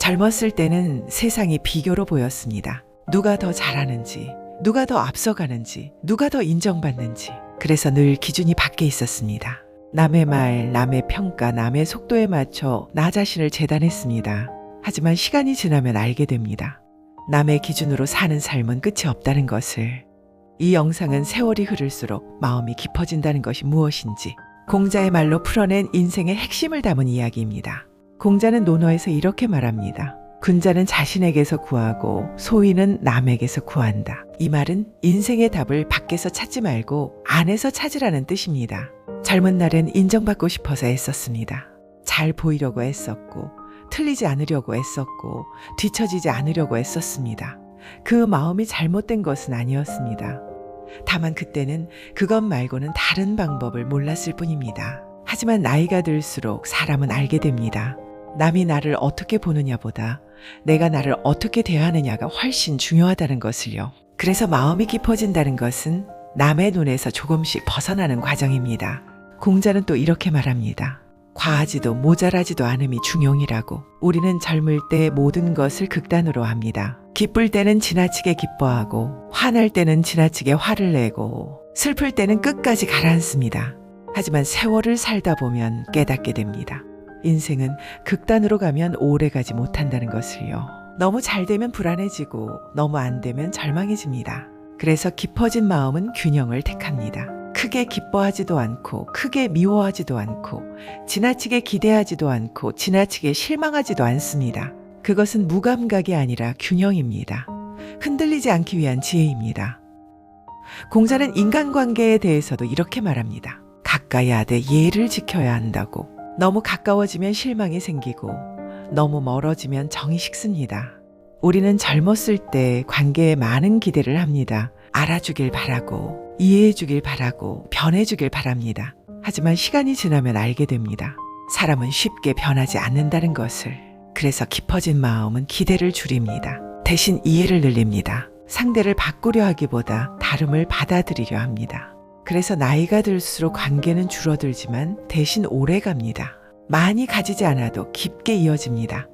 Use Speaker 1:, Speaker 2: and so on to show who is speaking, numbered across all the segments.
Speaker 1: 젊었을 때는 세상이 비교로 보였습니다. 누가 더 잘하는지, 누가 더 앞서가는지, 누가 더 인정받는지. 그래서 늘 기준이 밖에 있었습니다. 남의 말, 남의 평가, 남의 속도에 맞춰 나 자신을 재단했습니다. 하지만 시간이 지나면 알게 됩니다. 남의 기준으로 사는 삶은 끝이 없다는 것을. 이 영상은 세월이 흐를수록 마음이 깊어진다는 것이 무엇인지 공자의 말로 풀어낸 인생의 핵심을 담은 이야기입니다. 공자는 논어에서 이렇게 말합니다. 군자는 자신에게서 구하고 소위는 남에게서 구한다. 이 말은 인생의 답을 밖에서 찾지 말고 안에서 찾으라는 뜻입니다. 젊은 날엔 인정받고 싶어서 애썼습니다. 잘 보이려고 애썼고 틀리지 않으려고 애썼고 뒤처지지 않으려고 애썼습니다. 그 마음이 잘못된 것은 아니었습니다. 다만 그때는 그것 말고는 다른 방법을 몰랐을 뿐입니다. 하지만 나이가 들수록 사람은 알게 됩니다. 남이 나를 어떻게 보느냐보다 내가 나를 어떻게 대하느냐가 훨씬 중요하다는 것을요. 그래서 마음이 깊어진다는 것은 남의 눈에서 조금씩 벗어나는 과정입니다. 공자는 또 이렇게 말합니다. 과하지도 모자라지도 않음이 중용이라고. 우리는 젊을 때 모든 것을 극단으로 합니다. 기쁠 때는 지나치게 기뻐하고 화날 때는 지나치게 화를 내고 슬플 때는 끝까지 가라앉습니다. 하지만 세월을 살다 보면 깨닫게 됩니다. 인생은 극단으로 가면 오래 가지 못한다는 것을요. 너무 잘 되면 불안해지고 너무 안 되면 절망해집니다. 그래서 깊어진 마음은 균형을 택합니다. 크게 기뻐하지도 않고 크게 미워하지도 않고 지나치게 기대하지도 않고 지나치게 실망하지도 않습니다. 그것은 무감각이 아니라 균형입니다. 흔들리지 않기 위한 지혜입니다. 공자는 인간관계에 대해서도 이렇게 말합니다. 가까이 하되 예를 지켜야 한다고. 너무 가까워지면 실망이 생기고 너무 멀어지면 정이 식습니다. 우리는 젊었을 때 관계에 많은 기대를 합니다. 알아주길 바라고 이해해주길 바라고 변해주길 바랍니다. 하지만 시간이 지나면 알게 됩니다. 사람은 쉽게 변하지 않는다는 것을. 그래서 깊어진 마음은 기대를 줄입니다. 대신 이해를 늘립니다. 상대를 바꾸려 하기보다 다름을 받아들이려 합니다. 그래서 나이가 들수록 관계는 줄어들지만 대신 오래 갑니다. 많이 가지지 않아도 깊게 이어집니다.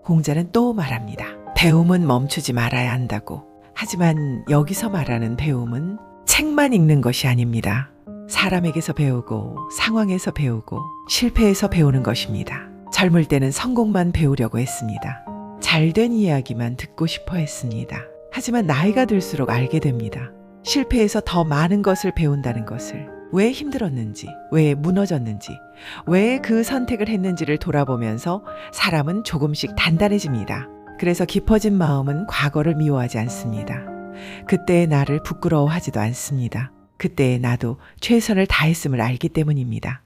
Speaker 1: 공자는 또 말합니다. 배움은 멈추지 말아야 한다고. 하지만 여기서 말하는 배움은 책만 읽는 것이 아닙니다. 사람에게서 배우고 상황에서 배우고 실패해서 배우는 것입니다. 젊을 때는 성공만 배우려고 했습니다. 잘된 이야기만 듣고 싶어 했습니다. 하지만 나이가 들수록 알게 됩니다. 실패해서 더 많은 것을 배운다는 것을. 왜 힘들었는지, 왜 무너졌는지, 왜 그 선택을 했는지를 돌아보면서 사람은 조금씩 단단해집니다. 그래서 깊어진 마음은 과거를 미워하지 않습니다. 그때의 나를 부끄러워하지도 않습니다. 그때의 나도 최선을 다했음을 알기 때문입니다.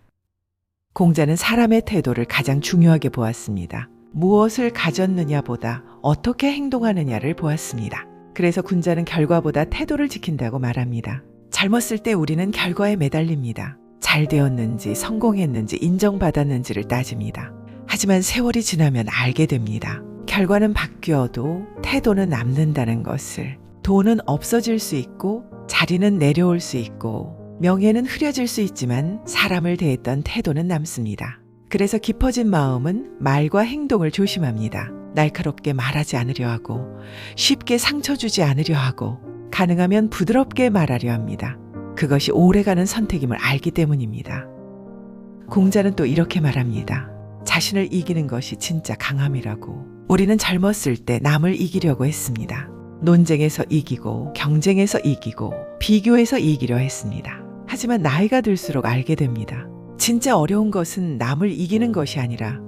Speaker 1: 공자는 사람의 태도를 가장 중요하게 보았습니다. 무엇을 가졌느냐보다 어떻게 행동하느냐를 보았습니다. 그래서 군자는 결과보다 태도를 지킨다고 말합니다. 젊었을 때 우리는 결과에 매달립니다. 잘 되었는지 성공했는지 인정받았는지를 따집니다. 하지만 세월이 지나면 알게 됩니다. 결과는 바뀌어도 태도는 남는다는 것을. 돈은 없어질 수 있고 자리는 내려올 수 있고 명예는 흐려질 수 있지만 사람을 대했던 태도는 남습니다. 그래서 깊어진 마음은 말과 행동을 조심합니다. 날카롭게 말하지 않으려 하고 쉽게 상처 주지 않으려 하고 가능하면 부드럽게 말하려 합니다. 그것이 오래가는 선택임을 알기 때문입니다. 공자는 또 이렇게 말합니다. 자신을 이기는 것이 진짜 강함이라고. 우리는 젊었을 때 남을 이기려고 했습니다. 논쟁에서 이기고 경쟁에서 이기고 비교해서 이기려 했습니다. 하지만 나이가 들수록 알게 됩니다. 진짜 어려운 것은 남을 이기는 것이 아니라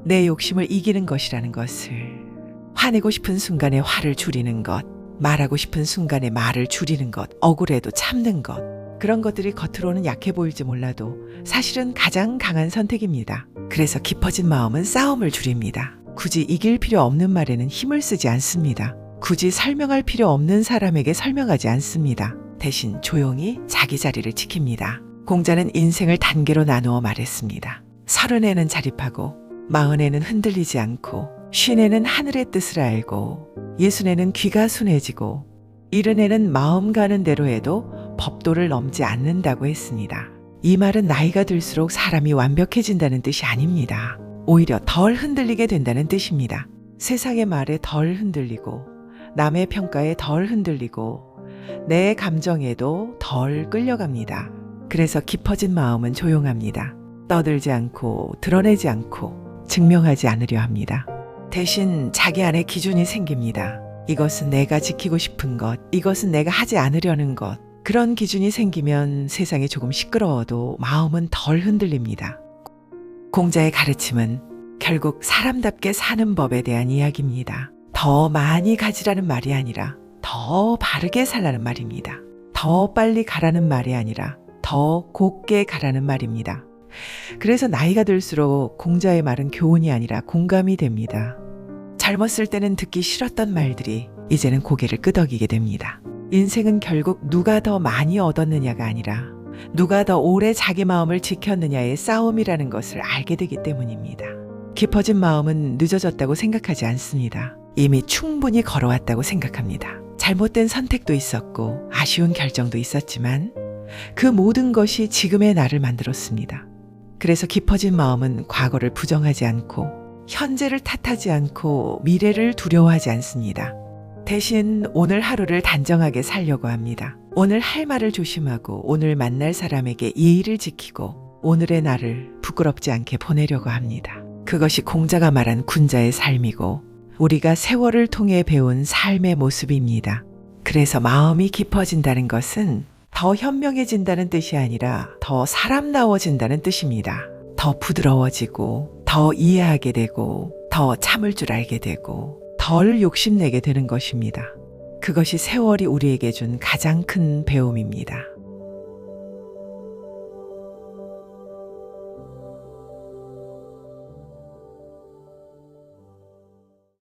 Speaker 1: 내 욕심을 이기는 것이라는 것을. 화내고 싶은 순간에 화를 줄이는 것, 말하고 싶은 순간에 말을 줄이는 것, 억울해도 참는 것. 그런 것들이 겉으로는 약해 보일지 몰라도 사실은 가장 강한 선택입니다. 그래서 깊어진 마음은 싸움을 줄입니다. 굳이 이길 필요 없는 말에는 힘을 쓰지 않습니다. 굳이 설명할 필요 없는 사람에게 설명하지 않습니다. 대신 조용히 자기 자리를 지킵니다. 공자는 인생을 단계로 나누어 말했습니다. 30에는 자립하고 40에는 흔들리지 않고 50에는 하늘의 뜻을 알고 60에는 귀가 순해지고 70에는 마음 가는 대로 해도 법도를 넘지 않는다고 했습니다. 이 말은 나이가 들수록 사람이 완벽해진다는 뜻이 아닙니다. 오히려 덜 흔들리게 된다는 뜻입니다. 세상의 말에 덜 흔들리고 남의 평가에 덜 흔들리고 내 감정에도 덜 끌려갑니다. 그래서 깊어진 마음은 조용합니다. 떠들지 않고 드러내지 않고 증명하지 않으려 합니다. 대신 자기 안에 기준이 생깁니다. 이것은 내가 지키고 싶은 것, 이것은 내가 하지 않으려는 것. 그런 기준이 생기면 세상이 조금 시끄러워도 마음은 덜 흔들립니다. 공자의 가르침은 결국 사람답게 사는 법에 대한 이야기입니다. 더 많이 가지라는 말이 아니라 더 바르게 살라는 말입니다. 더 빨리 가라는 말이 아니라 더 곱게 가라는 말입니다. 그래서 나이가 들수록 공자의 말은 교훈이 아니라 공감이 됩니다. 젊었을 때는 듣기 싫었던 말들이 이제는 고개를 끄덕이게 됩니다. 인생은 결국 누가 더 많이 얻었느냐가 아니라 누가 더 오래 자기 마음을 지켰느냐의 싸움이라는 것을 알게 되기 때문입니다. 깊어진 마음은 늦어졌다고 생각하지 않습니다. 이미 충분히 걸어왔다고 생각합니다. 잘못된 선택도 있었고 아쉬운 결정도 있었지만 그 모든 것이 지금의 나를 만들었습니다. 그래서 깊어진 마음은 과거를 부정하지 않고 현재를 탓하지 않고 미래를 두려워하지 않습니다. 대신 오늘 하루를 단정하게 살려고 합니다. 오늘 할 말을 조심하고 오늘 만날 사람에게 예의를 지키고 오늘의 나를 부끄럽지 않게 보내려고 합니다. 그것이 공자가 말한 군자의 삶이고 우리가 세월을 통해 배운 삶의 모습입니다. 그래서 마음이 깊어진다는 것은 더 현명해진다는 뜻이 아니라 더 사람다워진다는 뜻입니다. 더 부드러워지고 더 이해하게 되고 더 참을 줄 알게 되고 덜 욕심내게 되는 것입니다. 그것이 세월이 우리에게 준 가장 큰 배움입니다.